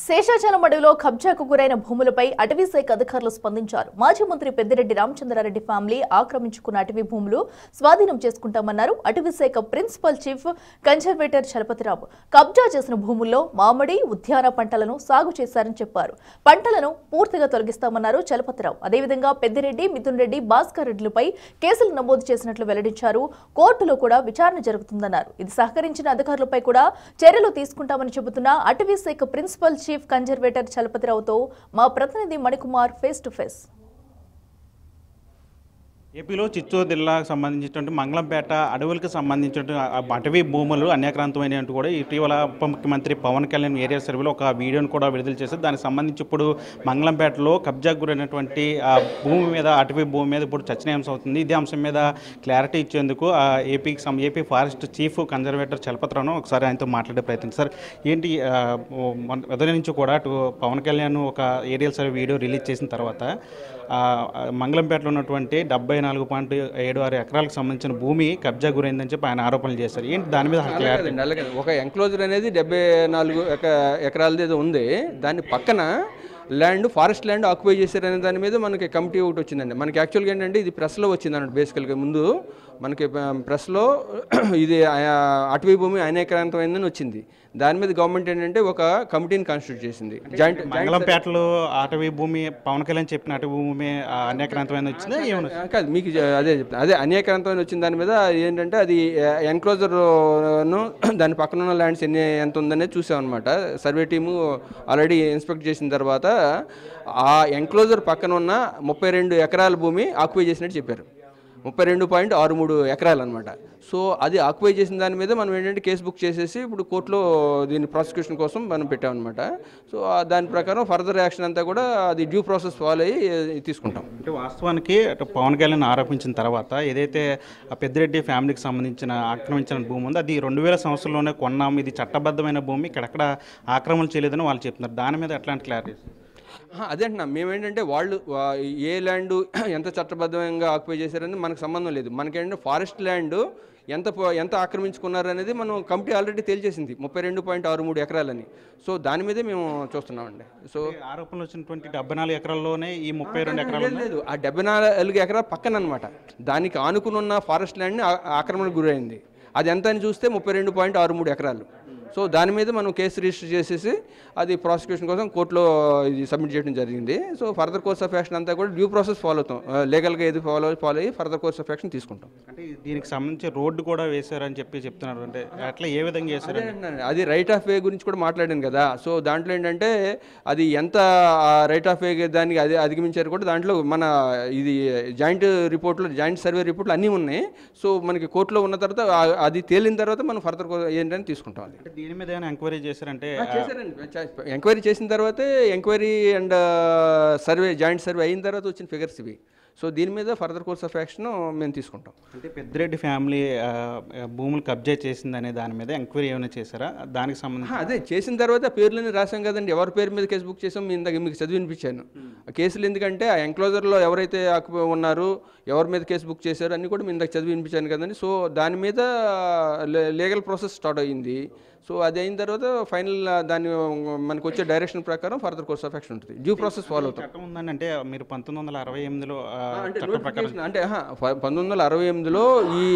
శేషాచలం అడవిలో కబ్జాకు గురైన భూములపై అటవీ శాఖ అధికారులు స్పందించారు. మాజీ మంత్రి పెద్దిరెడ్డి రామచంద్రారెడ్డి ఫ్యామిలీ ఆక్రమించుకున్న అటవీ భూములు స్వాధీనం చేసుకుంటామన్నారు. అటవీ శాఖ ప్రిన్సిపల్ చీఫ్ కన్జర్వేటర్ చలపతిరావు కబ్జా చేసిన భూముల్లో మామిడి, ఉద్యాన పంటలను సాగు చేశారని చెప్పారు. పంటలను పూర్తిగా తొలగిస్తామన్నారు చలపతిరావు. అదేవిధంగా పెద్దిరెడ్డి, మిథున్ రెడ్డి, భాస్కర్ రెడ్డిలపై కేసులు నమోదు చేసినట్లు వెల్లడించారు. కోర్టులో కూడా విచారణ జరుగుతుందన్నారు. ఇది సహకరించిన అధికారులపై కూడా చర్యలు తీసుకుంటామని చెబుతున్న అటవీ శాఖ ప్రిన్సిపల్ చీఫ్ కన్జర్వేటర్ చలపతిరావుతో మా ప్రతినిధి మణికుమార్ ఫేస్ టు ఫేస్. ఏపీలో చిత్తూరు జిల్లాకు సంబంధించినటువంటి మంగళంపేట అడవులకు సంబంధించినటువంటి అటవీ భూములు అన్యాక్రాంతమైనట్టు కూడా ఇటీవల ఉప ముఖ్యమంత్రి పవన్ కళ్యాణ్ ఏరియా సర్వేలో ఒక వీడియోను కూడా విడుదల చేశారు. దానికి సంబంధించి ఇప్పుడు మంగళంపేటలో కబ్జాకు గురైనటువంటి భూమి మీద, అటవీ భూమి మీద ఇప్పుడు చర్చనీయాంశం అవుతుంది. ఇదే అంశం మీద క్లారిటీ ఇచ్చేందుకు ఏపీ ఫారెస్ట్ చీఫ్ కన్జర్వేటర్ చలపతిరావును ఒకసారి ఆయనతో మాట్లాడే ప్రయత్నం. సార్, ఏంటి ఉదయం నుంచి కూడా పవన్ కళ్యాణ్ ఒక ఏరియా సర్వే వీడియో రిలీజ్ చేసిన తర్వాత మంగళంపేటలో ఉన్నటువంటి 74.76 ఎకరాలకు సంబంధించిన భూమి కబ్జా గురైందని చెప్పి ఆయన ఆరోపణలు చేశారు. ఏంటి దాని మీద అలాగే ఒక ఎంక్లోజర్ అనేది 74 ఎకరాలది ఏదో ఉంది. దాని పక్కన ల్యాండ్, ఫారెస్ట్ ల్యాండ్ ఆక్యుపై చేశారనే దాని మీద మనకి కమిటీ ఒకటి వచ్చిందండి. మనకి యాక్చువల్గా ఏంటంటే ఇది ప్రెస్లో వచ్చింది అన్నట్టు. బేసికల్గా ముందు మనకి ప్రెస్లో ఇది అటవీ భూమి అనేకాంతమైందని వచ్చింది. దాని మీద గవర్నమెంట్ ఏంటంటే ఒక కమిటీని కాన్స్టిట్యూట్ చేసింది. జాయింట్ మంగళంపేటలో అటవీ భూమి పవన్ కళ్యాణ్ చెప్పిన అటవీ భూమి అనేకాంతమైన వచ్చింది కాదు, మీకు అదే చెప్తాను. అదే అనేకాంతమైన వచ్చిన దాని మీద ఏంటంటే అది ఎన్క్లోజర్ను దాని పక్కన ఉన్న ల్యాండ్స్ ఎంత ఉందనేది చూసామన్నమాట. సర్వే టీము ఆల్రెడీ ఇన్స్పెక్ట్ చేసిన తర్వాత ఆ ఎన్క్లోజర్ పక్కన ఉన్న 32 ఎకరాల భూమి ఆక్యుపై చేసినట్టు చెప్పారు. 32.63 ఎకరాలు అనమాట. సో అది ఆక్యుపై చేసిన దాని మీద మనం ఏంటంటే కేసు బుక్ చేసేసి ఇప్పుడు కోర్టులో దీని ప్రాసిక్యూషన్ కోసం మనం పెట్టామన్నమాట. సో దాని ప్రకారం ఫర్దర్ యాక్షన్ అంతా కూడా అది డ్యూ ప్రాసెస్ ఫాలో అయ్యి తీసుకుంటాం. అంటే వాస్తవానికి పవన్ కళ్యాణ్ ఆరోపించిన తర్వాత ఏదైతే పెద్దిరెడ్డి ఫ్యామిలీకి సంబంధించిన ఆక్రమించిన భూమి ఉందో అది 2000 సంవత్సరంలోనే కొన్నాము, ఇది చట్టబద్ధమైన భూమి, ఇక్కడెక్కడ ఆక్రమణ చేయలేదని వాళ్ళు చెప్తున్నారు. దాని మీద ఎట్లాంటి క్లారిటీ? అదే అంటున్నా, మేమేంటంటే వాళ్ళు ఏ ల్యాండ్ ఎంత చట్టబద్ధంగా ఆక్యుపై చేశారని మనకు సంబంధం లేదు. మనకేంటంటే ఫారెస్ట్ ల్యాండ్ ఎంత ఆక్రమించుకున్నారు అనేది మనం కమిటీ ఆల్రెడీ తేల్చేసింది 32.63 ఎకరాలని. సో దాని మీదే మేము చూస్తున్నామండి. సో ఆరోపణలు వచ్చినటువంటి 74 ఎకరాల్లోనే ఈ 32 ఎకరాలు లేదు, ఆ 74 ఎకరాల పక్కన అనమాట. దానికి ఆనుకుని ఉన్న ఫారెస్ట్ ల్యాండ్ని ఆక్రమణకు గురైంది. అది ఎంత అని చూస్తే 32.63 ఎకరాలు. సో దాని మీద మనం కేసు రిజిస్టర్ చేసేసి అది ప్రాసిక్యూషన్ కోసం కోర్టులో ఇది సబ్మిట్ చేయడం జరిగింది. So further course of action అంతా కూడా డ్యూ ప్రాసెస్ ఫాలో అవుతాం. లీగల్గా ఏది ఫాలో అయ్యి ఫర్దర్ కోర్స్ ఆఫ్ యాక్షన్ తీసుకుంటాం. అంటే దీనికి సంబంధించి రోడ్డు కూడా వేశారని చెప్తున్నారు. అంటే అట్లా ఏ విధంగా చేశారు? అది రైట్ ఆఫ్ వే గురించి కూడా మాట్లాడాను కదా. సో దాంట్లో ఏంటంటే అది ఎంత రైట్ ఆఫ్ వే దానికి అది అధిగమించారు కూడా దాంట్లో మన ఇది జాయింట్ రిపోర్ట్లు, జాయింట్ సర్వే రిపోర్ట్లు అన్నీ ఉన్నాయి. సో మనకి కోర్టులో ఉన్న తర్వాత అది తేలిన తర్వాత మనం ఫర్దర్ ఏంటని తీసుకుంటాం. అది దీని మీద ఏమైనా ఎంక్వైరీ చేశారంటే? ఎంక్వైరీ చేసిన తర్వాతే enquiry and survey, joint survey అయిన తర్వాత వచ్చిన ఫిగర్స్ ఇవి. సో దీని మీద ఫర్దర్ కోర్స్ ఆఫ్ యాక్షన్ మేము తీసుకుంటాం. అంటే పెద్దిరెడ్డి ఫ్యామిలీ భూములు కబ్జా చేసిందనే దాని మీద ఎంక్వైరీ ఏమైనా చేశారా? దానికి సంబంధించి అదే చేసిన తర్వాత పేర్లని రాసాం కదండి. ఎవరి పేరు మీద కేసు బుక్ చేసాం ఇందాక మీకు చదివి వినిపించాను. ఆ కేసులు ఎందుకంటే ఆ ఎంక్లోజర్లో ఎవరైతే ఉన్నారో, ఎవరి మీద కేసు బుక్ చేశారో అన్నీ కూడా మీ ఇందాక చదివి వినిపించాను కదండి. సో దాని మీద లీగల్ ప్రాసెస్ స్టార్ట్ అయ్యింది. సో అది అయిన తర్వాత ఫైనల్ దాన్ని మనకు వచ్చే డైరెక్షన్ ప్రకారం ఫర్దర్ కోర్స్ ఆఫ్ యాక్షన్ ఉంటుంది. డ్యూ ప్రాసెస్ ఫాలో అవుతాం. చట్టం ఉందండి. అంటే మీరు 1968లో అంటే 1968లో ఈ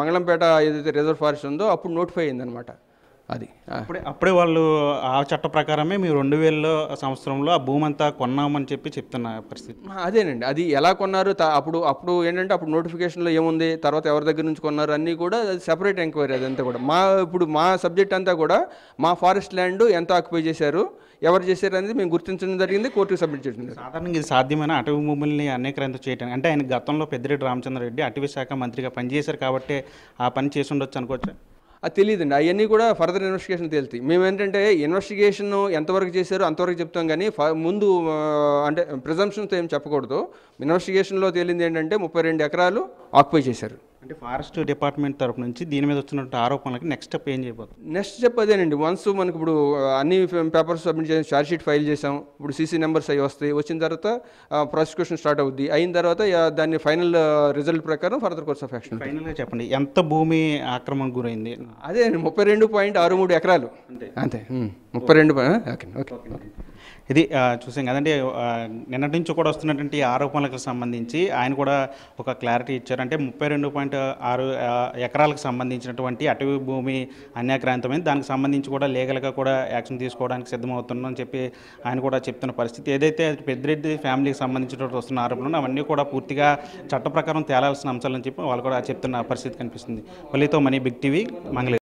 మంగళంపేట ఏదైతే రిజర్వ్ ఫారెస్ట్ ఉందో అప్పుడు నోటిఫై అయిందనమాట. అది అప్పుడే వాళ్ళు ఆ చట్ట ప్రకారమే మీరు 2000 సంవత్సరంలో ఆ భూమి అంతా కొన్నామని చెప్తున్న పరిస్థితి. అదేనండి. అది ఎలా కొన్నారు అప్పుడు ఏంటంటే అప్పుడు నోటిఫికేషన్లో ఏముంది, తర్వాత ఎవరి దగ్గర నుంచి కొన్నారు అన్నీ కూడా అది సెపరేట్ ఎంక్వైరీ. అదంతా కూడా ఇప్పుడు మా సబ్జెక్ట్ అంతా కూడా మా ఫారెస్ట్ ల్యాండ్ ఎంత ఆక్యుపై చేశారు, ఎవరు చేశారు అనేది మేము గుర్తించడం జరిగింది, కోర్టుకు సబ్మిట్ చేయడం జరిగింది. సాధారణంగా ఇది సాధ్యమైన అటవీ భూముల్ని అనేకరంతో చేయడానికి అంటే ఆయన గతంలో పెద్దిరెడ్డి రామచంద్రారెడ్డి అటవీ శాఖ మంత్రిగా పనిచేశారు కాబట్టి ఆ పని చేసి ఉండొచ్చు అనుకోవచ్చు. అది తెలియదండి. అవన్నీ కూడా ఫర్దర్ ఇన్వెస్టిగేషన్ తేలుతాయి. మేము ఏంటంటే ఇన్వెస్టిగేషన్ ఎంతవరకు చేశారో అంతవరకు చెప్తాం, కానీ ముందు అంటే ప్రిజంప్షన్తో ఏం చెప్పకూడదు. ఇన్వెస్టిగేషన్లో తేలింది ఏంటంటే 32 ఎకరాలు ఆక్యుపై చేశారు. అంటే ఫారెస్ట్ డిపార్ట్మెంట్ తరపు నుంచి దీని మీద వచ్చినట్టు ఆరోపణలకి నెక్స్ట్ స్టెప్ ఏం చేయబోతుంది? నెక్స్ట్ స్టెప్ అదేనండి. వన్స్ మనకి ఇప్పుడు అన్ని పేపర్స్ సబ్మిట్ చేసి ఛార్జ్ షీట్ ఫైల్ చేసాం. ఇప్పుడు సీసీ నెంబర్స్ అవి వస్తాయి. వచ్చిన తర్వాత ప్రాసిక్యూషన్ స్టార్ట్ అవుద్ది. అయిన తర్వాత దాన్ని ఫైనల్ రిజల్ట్ ప్రకారం ఫర్దర్ కోర్స్ ఆఫ్ యాక్షన్. ఫైనల్గా చెప్పండి, ఎంత భూమి ఆక్రమణకు గురైంది? అదే 32.63 ఎకరాలు అంతే. 32 ఓకే ఓకే. ఇది చూసాం కదండి. నిన్నటి నుంచి కూడా వస్తున్నటువంటి ఆరోపణలకు సంబంధించి ఆయన కూడా ఒక క్లారిటీ ఇచ్చారు. అంటే 32.6 ఎకరాలకు సంబంధించినటువంటి అటవీ భూమి అన్యాక్రాంతమైంది, దానికి సంబంధించి కూడా లీగల్గా కూడా యాక్షన్ తీసుకోవడానికి సిద్ధమవుతున్నాం అని చెప్పి ఆయన కూడా చెప్తున్న పరిస్థితి. ఏదైతే పెద్దిరెడ్డి ఫ్యామిలీకి సంబంధించినటువంటి వస్తున్న ఆరోపణలు అవన్నీ కూడా పూర్తిగా చట్ట ప్రకారం తేలాల్సిన అంశాలని చెప్పి వాళ్ళు కూడా చెప్తున్న పరిస్థితి కనిపిస్తుంది. వల్లితో మనీ, బిగ్ టీవీ, మంగళగిరి.